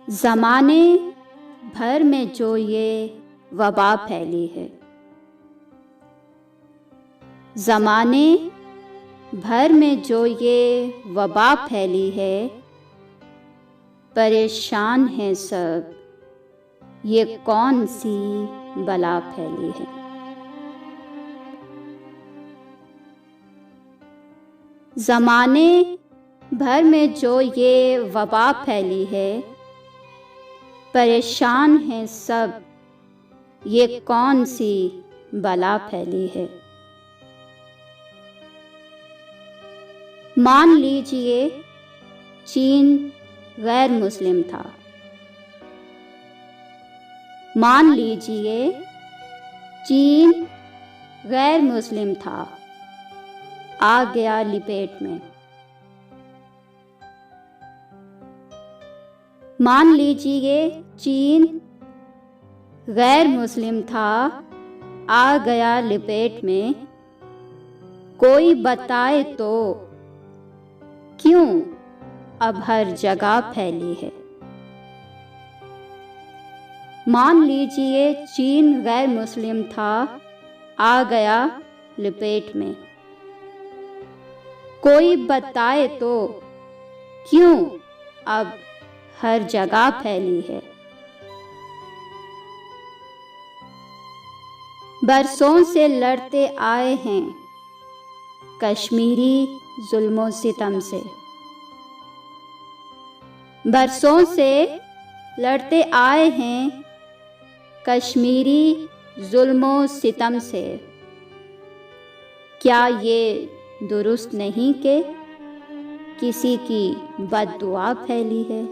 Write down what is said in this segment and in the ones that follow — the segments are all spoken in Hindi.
ज़माने भर में जो ये वबा फैली है, ज़माने भर में जो ये वबा फैली है, परेशान है सब, ये कौन सी बला फैली है। ज़माने भर में जो ये वबा फैली है, परेशान हैं सब, ये कौन सी बला फैली है। मान लीजिए चीन गैर मुस्लिम था, मान लीजिए चीन गैर मुस्लिम था, आ गया लिपेट में। मान लीजिए चीन गैर मुस्लिम था, आ गया लिपेट में। कोई बताए तो क्यों अब हर जगह फैली है। मान लीजिए चीन गैर मुस्लिम था, आ गया लिपेट में। कोई बताए तो क्यों अब हर जगह फैली है। बरसों से लड़ते आए हैं कश्मीरी जुल्मों सितम से, बरसों से लड़ते आए हैं कश्मीरी जुल्मों सितम से। क्या ये दुरुस्त नहीं कि किसी की बद्दुआ फैली है।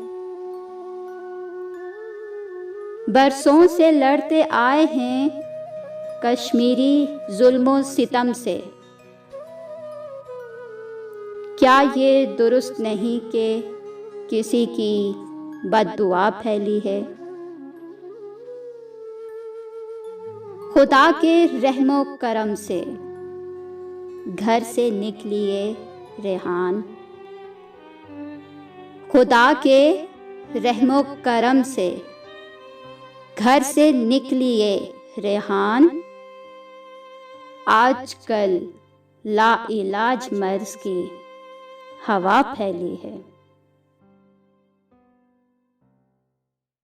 बरसों से लड़ते आए हैं कश्मीरी जुल्मों सितम से। क्या ये दुरुस्त नहीं कि किसी की बद्दुआ फैली है। खुदा के रहमो करम से घर से निकलिए रेहान, खुदा के रहमो करम से घर से निकलिए रेहान। आजकल लाइलाज मर्ज की हवा फैली है।